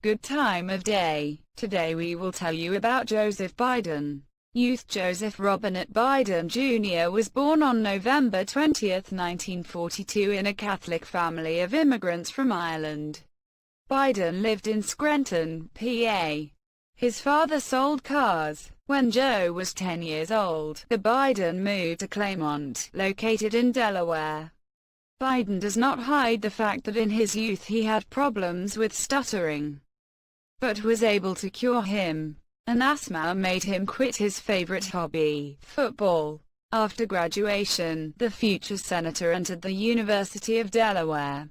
Good time of day. Today we will tell you about Joseph Biden. Youth Joseph Robinett Biden Jr. was born on November 20, 1942 in a Catholic family of immigrants from Ireland. Biden lived in Scranton, PA. His father sold cars. When Joe was 10 years old, the Biden moved to Claymont, located in Delaware. Biden does not hide the fact that in his youth he had problems with stuttering, but was able to cure him. An asthma made him quit his favorite hobby, football. After graduation, the future senator entered the University of Delaware,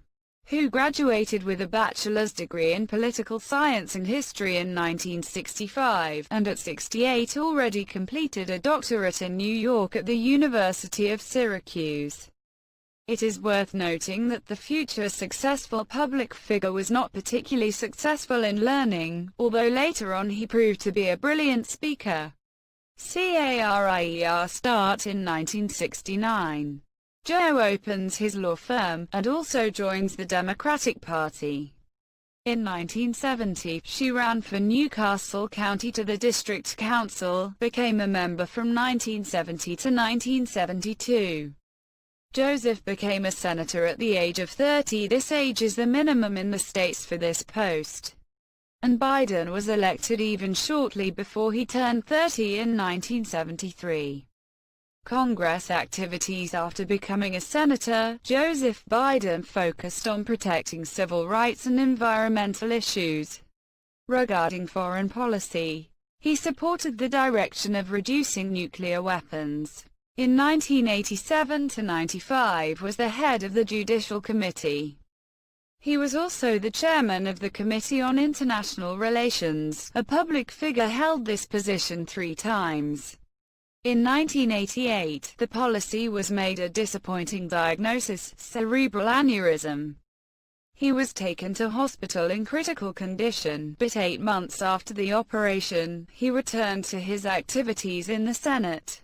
who graduated with a bachelor's degree in political science and history in 1965, and at 68 already completed a doctorate in New York at the University of Syracuse. It is worth noting that the future successful public figure was not particularly successful in learning, although later on he proved to be a brilliant speaker. Career start in 1969. Joe opens his law firm, and also joins the Democratic Party. In 1970, she ran for Newcastle County to the District Council, became a member from 1970 to 1972. Joseph became a senator at the age of 30. This age is the minimum in the states for this post, and Biden was elected even shortly before he turned 30 in 1973. Congress activities. After becoming a senator, Joseph Biden focused on protecting civil rights and environmental issues. Regarding foreign policy, he supported the direction of reducing nuclear weapons. In 1987–95 was the head of the Judicial Committee. He was also the chairman of the Committee on International Relations. A public figure held this position 3 times. In 1988, the policy was made a disappointing diagnosis, cerebral aneurysm. He was taken to hospital in critical condition, but 8 months after the operation, he returned to his activities in the Senate.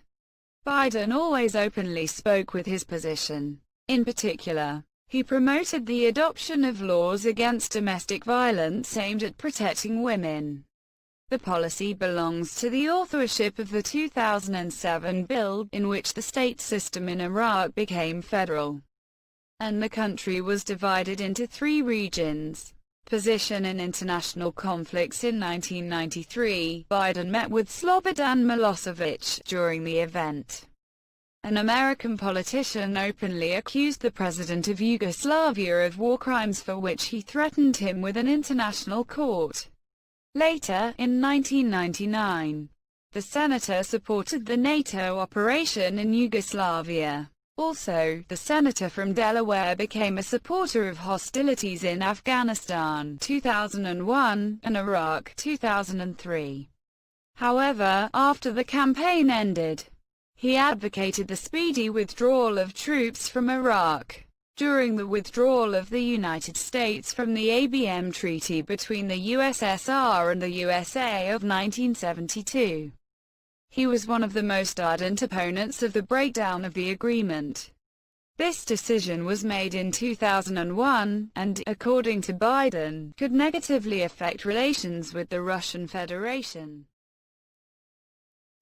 Biden always openly spoke with his position. In particular, he promoted the adoption of laws against domestic violence aimed at protecting women. The policy belongs to the authorship of the 2007 bill, in which the state system in Iraq became federal, and the country was divided into 3 regions. Position in international conflicts. In 1993, Biden met with Slobodan Milosevic during the event. An American politician openly accused the president of Yugoslavia of war crimes for which he threatened him with an international court. Later, in 1999, the senator supported the NATO operation in Yugoslavia. Also, the senator from Delaware became a supporter of hostilities in Afghanistan 2001 and Iraq 2003. However, after the campaign ended, he advocated the speedy withdrawal of troops from Iraq. During the withdrawal of the United States from the ABM Treaty between the USSR and the USA of 1972, he was one of the most ardent opponents of the breakdown of the agreement. This decision was made in 2001, and, according to Biden, could negatively affect relations with the Russian Federation.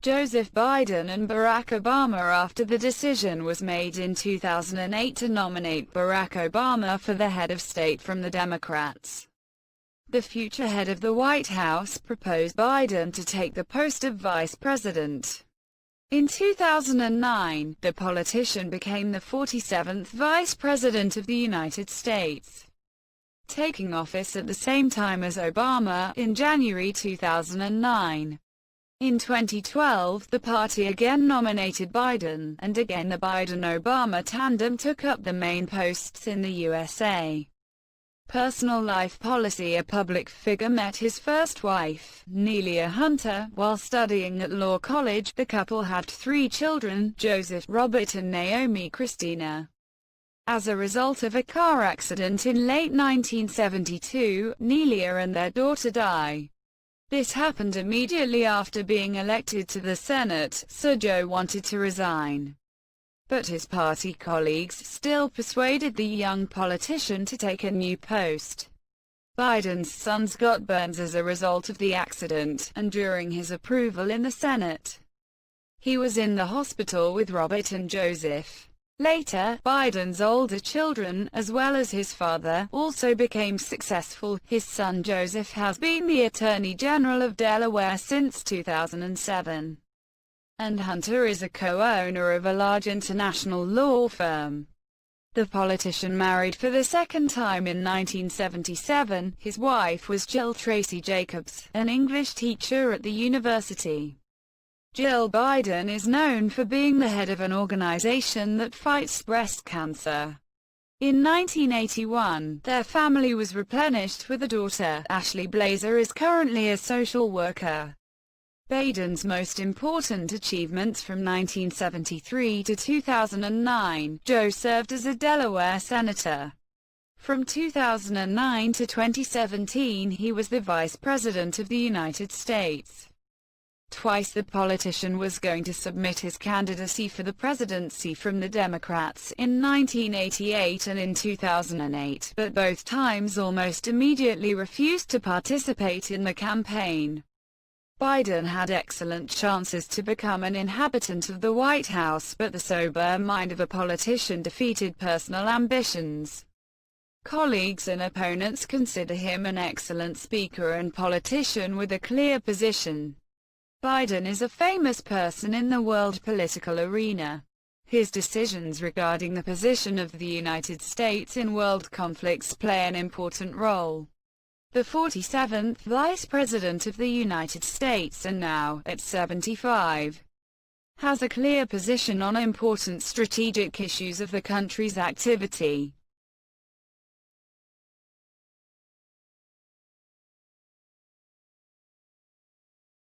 Joseph Biden and Barack Obama. After the decision was made in 2008 to nominate Barack Obama for the head of state from the Democrats, the future head of the White House proposed Biden to take the post of vice president. In 2009, the politician became the 47th vice president of the United States, taking office at the same time as Obama, in January 2009. In 2012, the party again nominated Biden, and again the Biden-Obama tandem took up the main posts in the USA. Personal life policy. A public figure met his first wife, Nelia Hunter, while studying at law college. The couple had 3 children, Joseph, Robert and Naomi Christina. As a result of a car accident in late 1972, Nelia and their daughter died. This happened immediately after being elected to the Senate, so Joe wanted to resign. But his party colleagues still persuaded the young politician to take a new post. Biden's sons got burns as a result of the accident, and during his approval in the Senate, he was in the hospital with Robert and Joseph. Later, Biden's older children, as well as his father, also became successful. His son Joseph has been the Attorney General of Delaware since 2007. And Hunter is a co-owner of a large international law firm. The politician married for the second time in 1977. His wife was Jill Tracy Jacobs, an English teacher at the university. Jill Biden is known for being the head of an organization that fights breast cancer. In 1981, their family was replenished with a daughter. Ashley Blazer is currently a social worker. Biden's most important achievements from 1973 to 2009, Joe served as a Delaware senator. From 2009 to 2017, he was the Vice President of the United States. Twice the politician was going to submit his candidacy for the presidency from the Democrats, in 1988 and in 2008, but both times almost immediately refused to participate in the campaign. Biden had excellent chances to become an inhabitant of the White House, but the sober mind of a politician defeated personal ambitions. Colleagues and opponents consider him an excellent speaker and politician with a clear position. Biden is a famous person in the world political arena. His decisions regarding the position of the United States in world conflicts play an important role. The 47th Vice President of the United States, and now, at 75, has a clear position on important strategic issues of the country's activity.